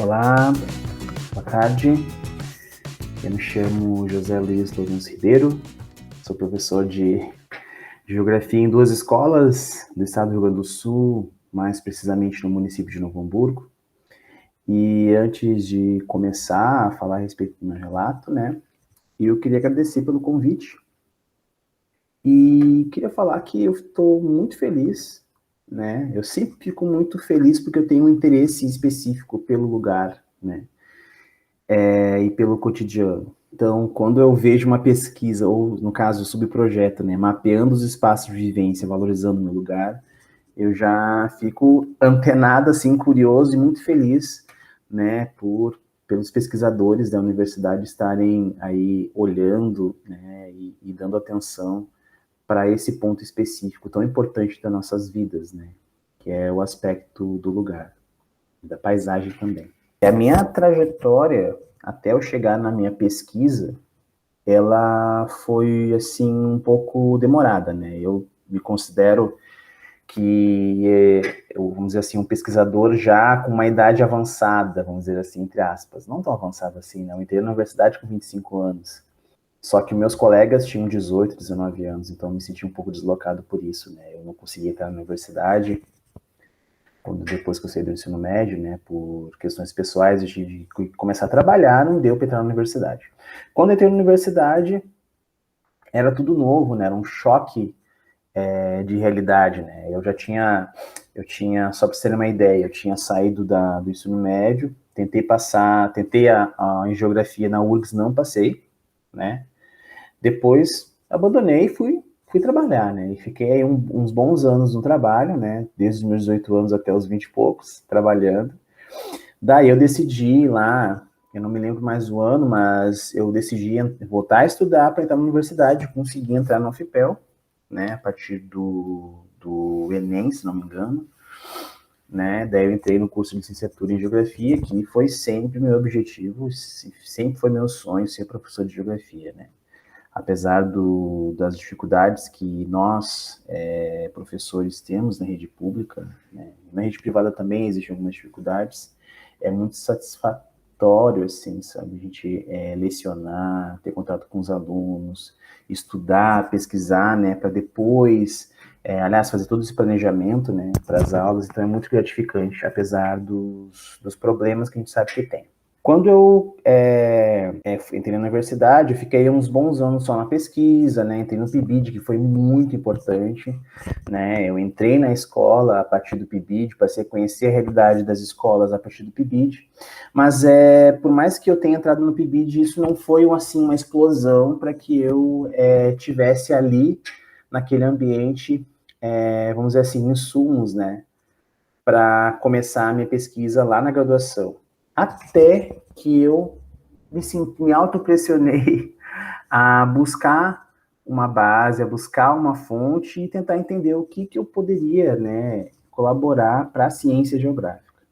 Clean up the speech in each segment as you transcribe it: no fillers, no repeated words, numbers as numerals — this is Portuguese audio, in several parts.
Olá, boa tarde. Eu me chamo José Luiz Lourenço Ribeiro, sou professor de Geografia em duas escolas do estado do Rio Grande do Sul, mais precisamente no município de Novo Hamburgo. E antes de começar a falar a respeito do meu relato, né, eu queria agradecer pelo convite e queria falar que eu estou muito feliz, né, eu sempre fico muito feliz porque eu tenho um interesse específico pelo lugar, né, e pelo cotidiano. Então, quando eu vejo uma pesquisa, ou no caso, subprojeto, né, mapeando os espaços de vivência, valorizando o meu lugar, eu já fico antenado, assim, curioso e muito feliz, né, pelos pesquisadores da universidade estarem aí olhando, né, e dando atenção para esse ponto específico tão importante das nossas vidas, né, que é o aspecto do lugar, da paisagem também. A minha trajetória até eu chegar na minha pesquisa, ela foi, assim, um pouco demorada, né? Eu me considero que, vamos dizer assim, um pesquisador já com uma idade avançada, vamos dizer assim, entre aspas. Não tão avançada assim, né? Eu entrei na universidade com 25 anos. Só que meus colegas tinham 18, 19 anos, então eu me senti um pouco deslocado por isso, né? Eu não conseguia entrar na universidade. Depois que eu saí do ensino médio, né, por questões pessoais, eu tive que começar a trabalhar, não deu para entrar na universidade. Quando eu entrei na universidade, era tudo novo, né, era um choque de realidade, né, eu tinha, só para você ter uma ideia, eu tinha saído do ensino médio, tentei em geografia na URGS, não passei, né, depois abandonei e fui trabalhar, né? E fiquei aí uns bons anos no trabalho, né? Desde os meus 18 anos até os 20 e poucos, trabalhando. Daí eu decidi lá, eu não me lembro mais o ano, mas eu decidi voltar a estudar para entrar na universidade, consegui entrar no UFPEL, né? A partir do Enem, se não me engano. Né? Daí eu entrei no curso de licenciatura em Geografia, que foi sempre meu objetivo, sempre foi meu sonho ser professor de Geografia, né? Apesar das dificuldades que nós, professores, temos na rede pública, né? Na rede privada também existem algumas dificuldades, é muito satisfatório, assim, sabe, a gente lecionar, ter contato com os alunos, estudar, pesquisar, né, para depois, aliás, fazer todo esse planejamento, né, para as aulas, então é muito gratificante, apesar dos problemas que a gente sabe que tem. Quando eu entrei na universidade, eu fiquei uns bons anos só na pesquisa, né? Entrei no PIBID, que foi muito importante, né? Eu entrei na escola a partir do PIBID, passei a conhecer a realidade das escolas a partir do PIBID, mas por mais que eu tenha entrado no PIBID, isso não foi assim, uma explosão para que eu tivesse ali, naquele ambiente, vamos dizer assim, insumos, né? Para começar a minha pesquisa lá na graduação. Até que eu me autopressionei a buscar uma base, a buscar uma fonte e tentar entender o que eu poderia, né, colaborar para a ciência geográfica.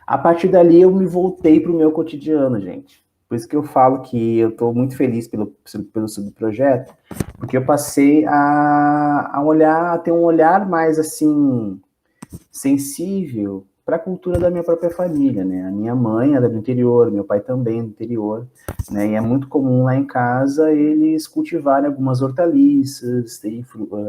A partir dali eu me voltei para o meu cotidiano, gente. Por isso que eu falo que eu estou muito feliz pelo subprojeto, porque eu passei a ter um olhar mais assim sensível para a cultura da minha própria família, né? A minha mãe era do interior, meu pai também do interior, né? E é muito comum lá em casa eles cultivarem algumas hortaliças, tem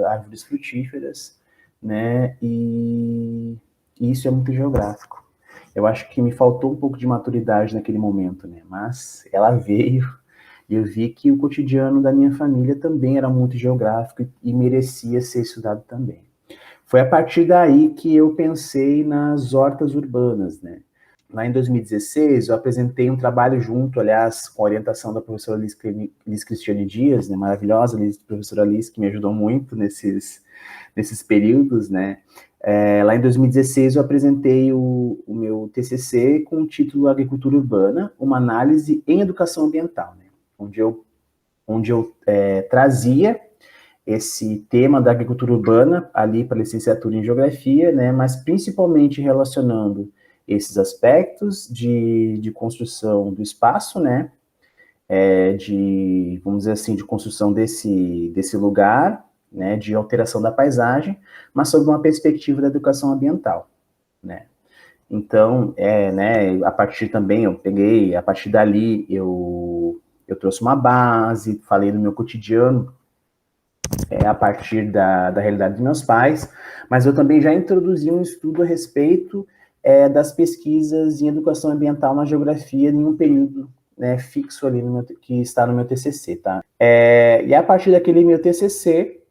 árvores frutíferas, né? E isso é muito geográfico. Eu acho que me faltou um pouco de maturidade naquele momento, né? Mas ela veio e eu vi que o cotidiano da minha família também era muito geográfico e merecia ser estudado também. Foi a partir daí que eu pensei nas hortas urbanas, né? Lá em 2016, eu apresentei um trabalho junto, aliás, com a orientação da professora Liz Cristiane Dias, né? Maravilhosa professora Liz, que me ajudou muito nesses períodos, né? Lá em 2016, eu apresentei o meu TCC com o título Agricultura Urbana, uma análise em educação ambiental, né? Onde eu trazia esse tema da agricultura urbana ali para a licenciatura em geografia, né, mas principalmente relacionando esses aspectos de construção do espaço, né, vamos dizer assim, de construção desse lugar, né, de alteração da paisagem, mas sob uma perspectiva da educação ambiental, né. Então, né, a partir também, a partir dali, eu trouxe uma base, falei do meu cotidiano, a partir da realidade dos meus pais, mas eu também já introduzi um estudo a respeito das pesquisas em educação ambiental na geografia em um período, né, fixo ali que está no meu TCC, tá? E a partir daquele meu TCC,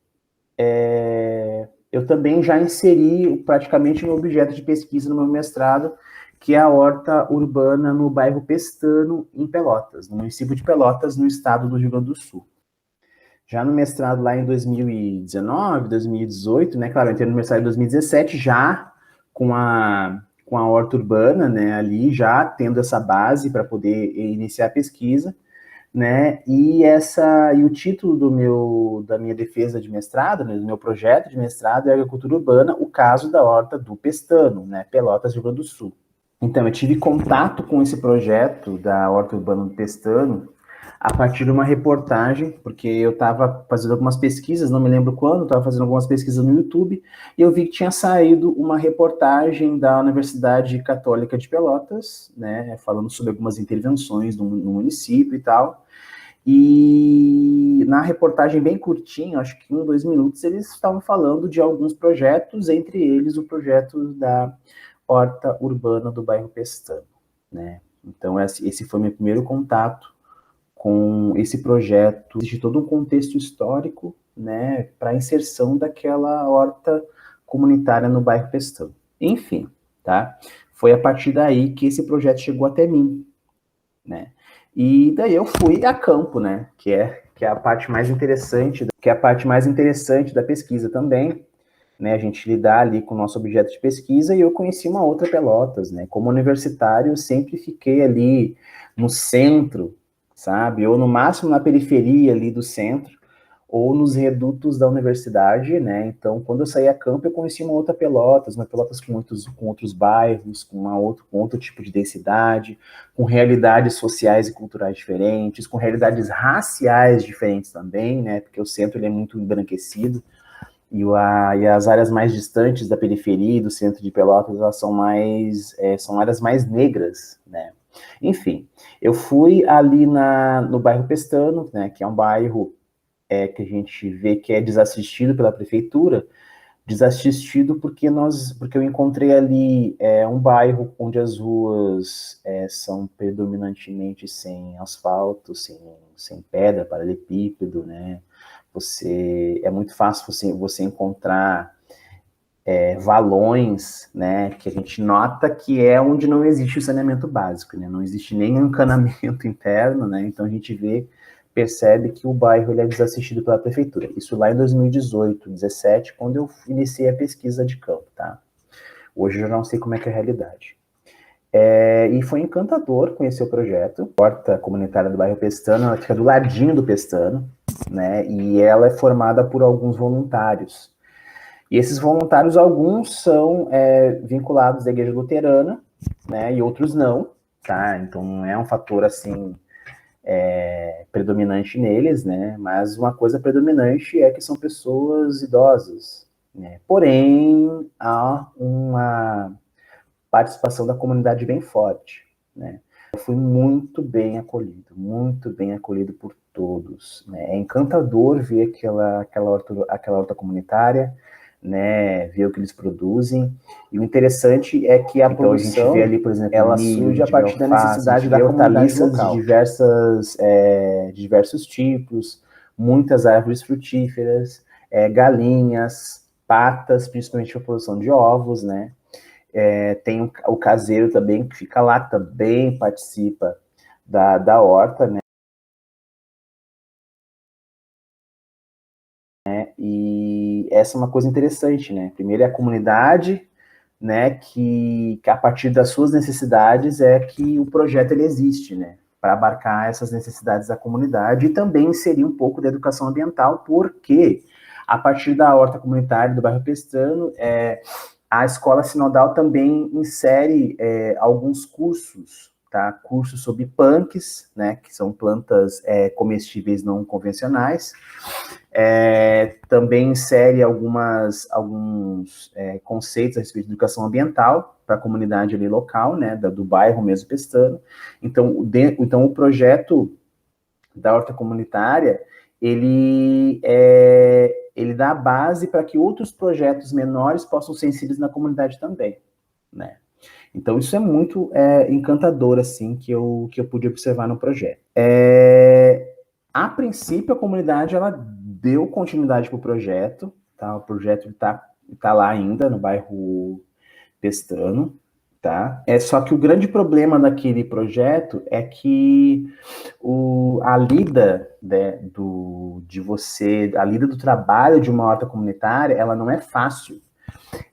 eu também já inseri praticamente no objeto de pesquisa no meu mestrado, que é a horta urbana no bairro Pestano, em Pelotas, no município de Pelotas, no estado do Rio Grande do Sul. Já no mestrado lá em 2019, 2018, né, claro, eu entrei no mestrado em 2017, já com a horta urbana, né, ali já tendo essa base para poder iniciar a pesquisa, né, e o título da minha defesa de mestrado, né, do meu projeto de mestrado é Agricultura Urbana, o caso da horta do Pestano, né, Pelotas, Rio Grande do Sul. Então, eu tive contato com esse projeto da horta urbana do Pestano a partir de uma reportagem, porque eu estava fazendo algumas pesquisas, não me lembro quando, estava fazendo algumas pesquisas no YouTube, e eu vi que tinha saído uma reportagem da Universidade Católica de Pelotas, né, falando sobre algumas intervenções no município e tal, e na reportagem bem curtinha, acho que 1, 2 minutos, eles estavam falando de alguns projetos, entre eles o projeto da horta urbana do bairro Pestano, né? Então esse foi meu primeiro contato com esse projeto, de todo um contexto histórico, né, para a inserção daquela horta comunitária no bairro Pestano. Enfim, tá? Foi a partir daí que esse projeto chegou até mim, né? E daí eu fui a campo, né? Que é a parte mais interessante, da pesquisa também, né? A gente lidar ali com o nosso objeto de pesquisa, e eu conheci uma outra Pelotas, né? Como universitário, eu sempre fiquei ali no centro, sabe? Ou no máximo na periferia ali do centro, ou nos redutos da universidade, né? Então, quando eu saí a campo, eu conheci uma Pelotas com outros bairros, com outro tipo de densidade, com realidades sociais e culturais diferentes, com realidades raciais diferentes também, né? Porque o centro ele é muito embranquecido, e as áreas mais distantes da periferia e do centro de Pelotas, elas são áreas mais negras, né? Enfim, eu fui ali no bairro Pestano, né? Que é um bairro que a gente vê que é desassistido pela prefeitura, desassistido porque eu encontrei ali um bairro onde as ruas são predominantemente sem asfalto, sem pedra, paralelepípedo, né? É muito fácil você encontrar valões, né? Que a gente nota que é onde não existe o saneamento básico, né? Não existe nem encanamento interno, né? Então a gente percebe que o bairro ele é desassistido pela prefeitura. Isso lá em 2018, 2017, quando eu iniciei a pesquisa de campo, tá? Hoje eu já não sei como é que é a realidade. E foi encantador conhecer o projeto. A horta comunitária do bairro Pestano, ela fica do ladinho do Pestano, né? E ela é formada por alguns voluntários. E esses voluntários, alguns são vinculados à igreja luterana, né? E outros não, tá? Então não é um fator assim predominante neles, né? Mas uma coisa predominante é que são pessoas idosas, né? Porém, há uma participação da comunidade bem forte, né? Eu fui muito bem acolhido por todos, né? É encantador ver aquela horta comunitária, né? Ver o que eles produzem. E o interessante é que a produção, a gente vê ali, por exemplo, ela surge a partir da necessidade da comunidade local. De diversos tipos, muitas árvores frutíferas, galinhas, patas, principalmente para a produção de ovos, né? Tem o caseiro também, que fica lá, também participa da horta, né? E essa é uma coisa interessante, né? Primeiro é a comunidade, né? Que a partir das suas necessidades é que o projeto ele existe, né? Para abarcar essas necessidades da comunidade e também inserir um pouco da educação ambiental, porque a partir da horta comunitária do bairro Pestano, a escola sinodal também insere alguns cursos, tá? Cursos sobre punks, né? Que são plantas comestíveis não convencionais, Também insere alguns conceitos a respeito de educação ambiental para a comunidade ali local, né, do bairro mesmo pestano. Então, o projeto da horta comunitária, ele dá a base para que outros projetos menores possam ser inseridos na comunidade também, né? Então, isso é muito encantador, assim, que eu pude observar no projeto. A princípio, a comunidade, ela deu continuidade para o projeto, tá? O projeto está lá ainda, no bairro Pestano, tá? Só que o grande problema daquele projeto é que a lida, né, a lida do trabalho de uma horta comunitária, ela não é fácil.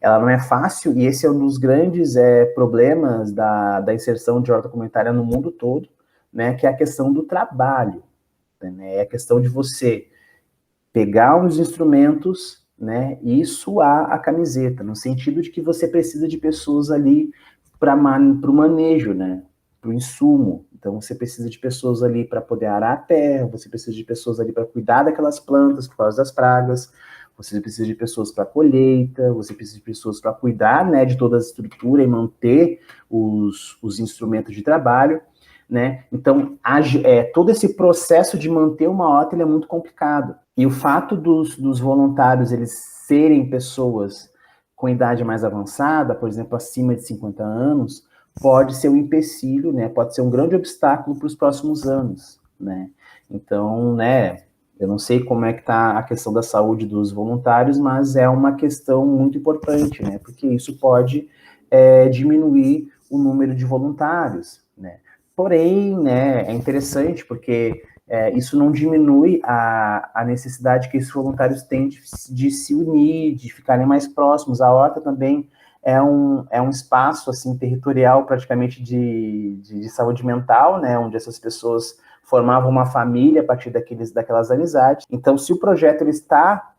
Ela não é fácil, e esse é um dos grandes problemas da inserção de horta comunitária no mundo todo, né, que é a questão do trabalho, né, é a questão de você pegar uns instrumentos, né, e suar a camiseta, no sentido de que você precisa de pessoas ali para o manejo, né, para o insumo. Então, você precisa de pessoas ali para poder arar a terra, você precisa de pessoas ali para cuidar daquelas plantas por causa das pragas, você precisa de pessoas para colheita, você precisa de pessoas para cuidar, né, de toda a estrutura e manter os instrumentos de trabalho, né? Então, todo esse processo de manter uma horta ele é muito complicado. E o fato dos voluntários eles serem pessoas com idade mais avançada, por exemplo, acima de 50 anos, pode ser um empecilho, né? Pode ser um grande obstáculo para os próximos anos, né? Então, né, eu não sei como é que está a questão da saúde dos voluntários, mas é uma questão muito importante, né? Porque isso pode diminuir o número de voluntários, né? Porém, né, é interessante porque isso não diminui a necessidade que esses voluntários têm de se unir, de ficarem mais próximos. A horta também é um espaço assim territorial praticamente de saúde mental, né, onde essas pessoas formavam uma família a partir daquelas amizades. Então, se o projeto ele está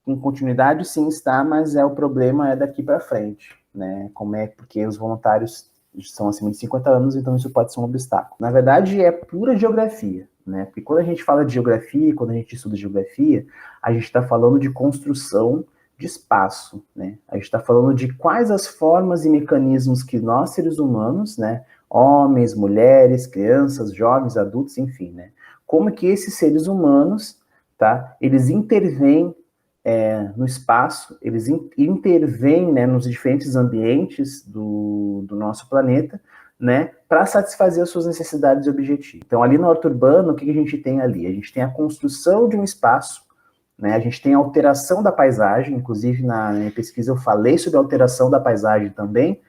em continuidade, sim está, mas o problema é daqui para frente, né? Porque os voluntários são acima de 50 anos, então isso pode ser um obstáculo. Na verdade, é pura geografia, né? Porque quando a gente fala de geografia, quando a gente estuda geografia, a gente está falando de construção de espaço, né? A gente está falando de quais as formas e mecanismos que nós, seres humanos, né? Homens, mulheres, crianças, jovens, adultos, enfim, né? Como que esses seres humanos, tá? Eles intervêm no espaço, eles intervêm, né, nos diferentes ambientes do nosso planeta, né, para satisfazer as suas necessidades e objetivos. Então, ali no horto urbano, o que a gente tem ali? A gente tem a construção de um espaço, né, a gente tem a alteração da paisagem, inclusive na minha pesquisa eu falei sobre a alteração da paisagem também,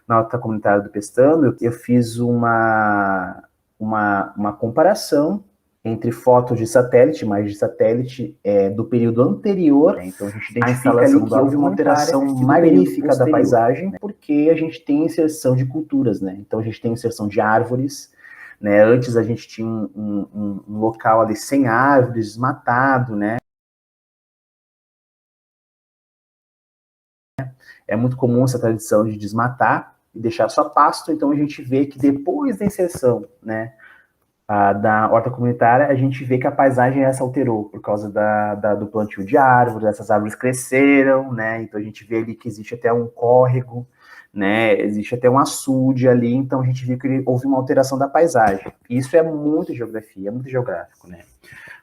na horta comunitária do Pestano, eu fiz uma comparação entre fotos de satélite, imagens de satélite do período anterior, né? Então a gente identifica ali que houve uma alteração magnífica da paisagem, né? Porque a gente tem inserção de culturas, né? Então a gente tem inserção de árvores, né? Antes a gente tinha um local ali sem árvores, desmatado, né? É muito comum essa tradição de desmatar e deixar só pasto, então a gente vê que depois da inserção, né, da horta comunitária, a gente vê que a paisagem essa alterou por causa do plantio de árvores, essas árvores cresceram, né? Então a gente vê ali que existe até um córrego, né? Existe até um açude ali, então a gente viu que houve uma alteração da paisagem. E isso é muito geografia, é muito geográfico, né?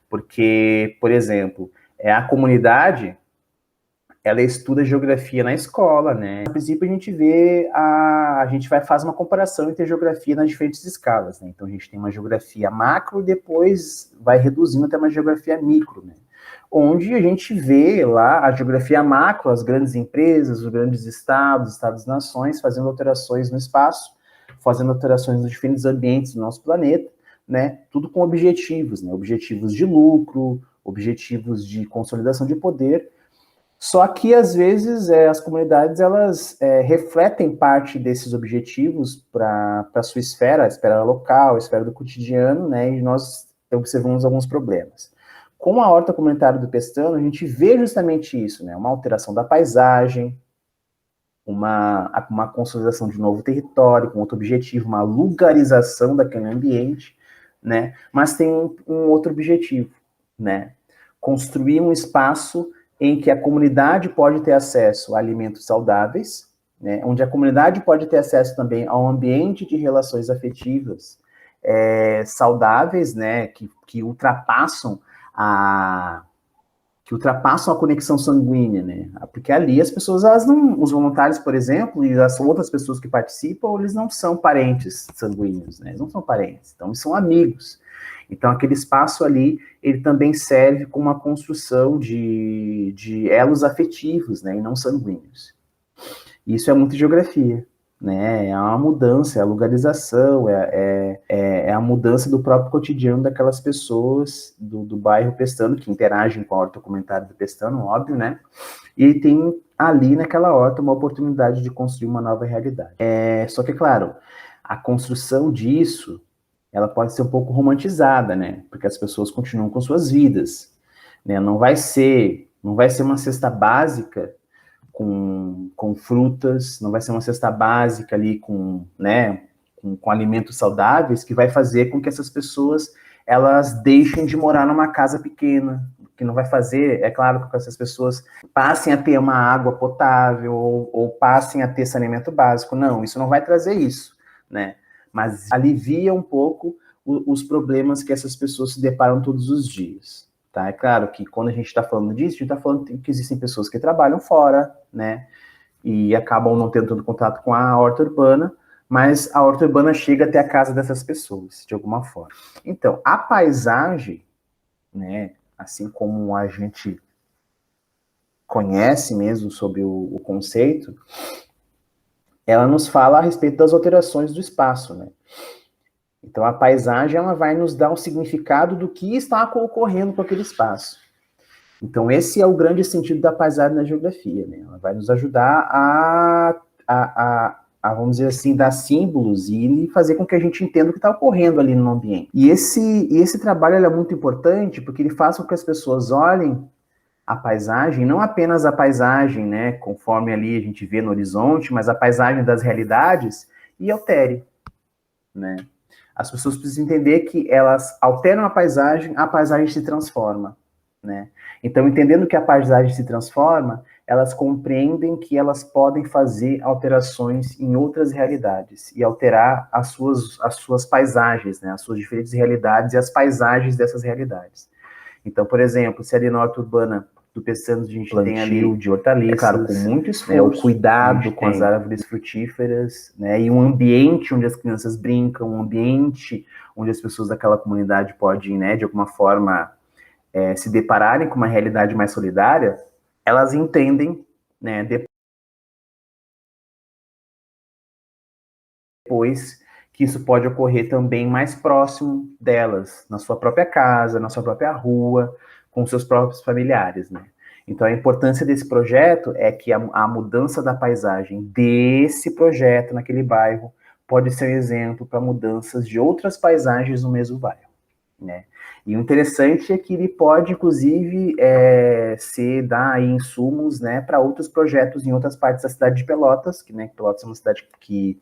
Porque, por exemplo, a comunidade ela estuda geografia na escola, né? A princípio a gente vê, a gente faz uma comparação entre a geografia nas diferentes escalas, né? Então a gente tem uma geografia macro e depois vai reduzindo até uma geografia micro, né? Onde a gente vê lá a geografia macro, as grandes empresas, os grandes estados-nações fazendo alterações no espaço, fazendo alterações nos diferentes ambientes do nosso planeta, né? Tudo com objetivos, né? Objetivos de lucro, objetivos de consolidação de poder. Só que, às vezes, as comunidades, elas refletem parte desses objetivos para a sua esfera, a esfera local, a esfera do cotidiano, né, e nós observamos alguns problemas. Com a horta comunitária do Pestano, a gente vê justamente isso, né, uma alteração da paisagem, uma consolidação de novo território, com outro objetivo, uma lugarização daquele ambiente, né, mas tem um outro objetivo, né, construir um espaço em que a comunidade pode ter acesso a alimentos saudáveis, né, onde a comunidade pode ter acesso também a um ambiente de relações afetivas saudáveis, né, que ultrapassam a conexão sanguínea, né? Porque ali as pessoas, os voluntários, por exemplo, e as outras pessoas que participam, eles não são parentes sanguíneos, né? Eles não são parentes, então eles são amigos. Então aquele espaço ali, ele também serve como uma construção de elos afetivos, né? E não sanguíneos. Isso é muito geografia, né? É uma mudança, é a localização, é a mudança do próprio cotidiano daquelas pessoas do bairro Pestano, que interagem com a horta comunitária do Pestano, óbvio, né? E tem ali naquela horta uma oportunidade de construir uma nova realidade. Só que, claro, a construção disso, ela pode ser um pouco romantizada, né? Porque as pessoas continuam com suas vidas, né? Não vai ser uma cesta básica com frutas, não vai ser uma cesta básica ali né, com alimentos saudáveis que vai fazer com que essas pessoas elas deixem de morar numa casa pequena, que não vai fazer, é claro, que essas pessoas passem a ter uma água potável ou passem a ter saneamento básico. Não, isso não vai trazer isso, né? Mas alivia um pouco os problemas que essas pessoas se deparam todos os dias. Tá? É claro que quando a gente está falando disso, a gente está falando que existem pessoas que trabalham fora, né? E acabam não tendo tanto contato com a horta urbana, mas a horta urbana chega até a casa dessas pessoas, de alguma forma. Então, a paisagem, né, assim como a gente conhece mesmo sobre o conceito, ela nos fala a respeito das alterações do espaço, né? Então, a paisagem ela vai nos dar um significado do que está ocorrendo com aquele espaço. Então, esse é o grande sentido da paisagem na geografia, né? Ela vai nos ajudar a, vamos dizer assim, dar símbolos e fazer com que a gente entenda o que está ocorrendo ali no ambiente. E esse trabalho é muito importante porque ele faz com que as pessoas olhem a paisagem, não apenas a paisagem, né, conforme ali a gente vê no horizonte, mas a paisagem das realidades e altere, né? As pessoas precisam entender que elas alteram a paisagem se transforma, né? Então, entendendo que a paisagem se transforma, elas compreendem que elas podem fazer alterações em outras realidades e alterar as suas paisagens, né? As suas diferentes realidades e as paisagens dessas realidades. Então, por exemplo, se ali na horta urbana do Pestano a gente tem ali o de hortaliças, é claro, com muito esforço, né, o cuidado com as árvores frutíferas, né, e um ambiente onde as crianças brincam, um ambiente onde as pessoas daquela comunidade podem, né, de alguma forma, se depararem com uma realidade mais solidária, elas entendem, né, depois que isso pode ocorrer também mais próximo delas, na sua própria casa, na sua própria rua, com seus próprios familiares, né? Então, a importância desse projeto é que a mudança da paisagem desse projeto naquele bairro pode ser um exemplo para mudanças de outras paisagens no mesmo bairro, né? E o interessante é que ele pode, inclusive, dar insumos, né, para outros projetos em outras partes da cidade de Pelotas, que, né, Pelotas é uma cidade que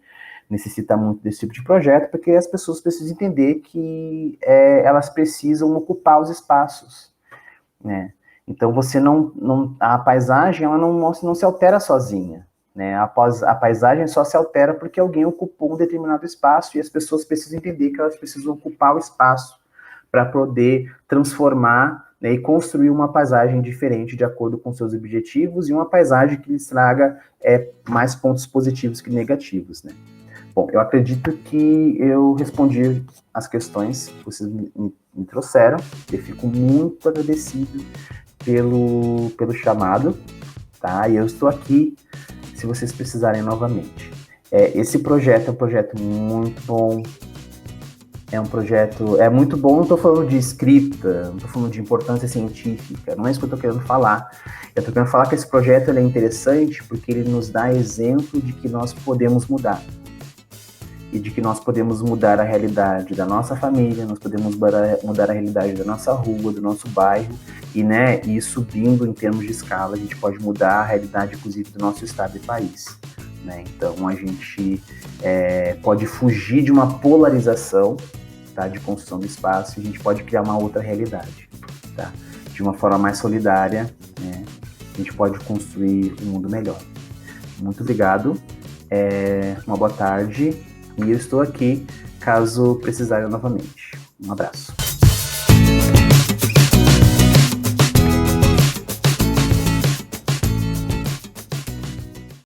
necessita muito desse tipo de projeto, porque as pessoas precisam entender que elas precisam ocupar os espaços, né? Então, a paisagem ela não se altera sozinha, né? A paisagem só se altera porque alguém ocupou um determinado espaço e as pessoas precisam entender que elas precisam ocupar o espaço para poder transformar, né, e construir uma paisagem diferente de acordo com seus objetivos e uma paisagem que lhes traga mais pontos positivos que negativos, né? Bom, eu acredito que eu respondi as questões que vocês me trouxeram. Eu fico muito agradecido pelo chamado, tá? E eu estou aqui se vocês precisarem novamente. Esse projeto é um projeto muito bom. É um projeto... É muito bom, não estou falando de escrita, não estou falando de importância científica, não é isso que eu estou querendo falar. Eu estou querendo falar que esse projeto ele é interessante porque ele nos dá exemplo de que nós podemos mudar. E de que nós podemos mudar a realidade da nossa família, nós podemos mudar a realidade da nossa rua, do nosso bairro, e, né, e subindo em termos de escala, a gente pode mudar a realidade, inclusive, do nosso estado e país, né? Então, a gente pode fugir de uma polarização, tá, de construção do espaço, e a gente pode criar uma outra realidade, tá? de uma forma mais solidária, né, a gente pode construir um mundo melhor. Muito obrigado, uma boa tarde, e eu estou aqui caso precisarem novamente. Um abraço.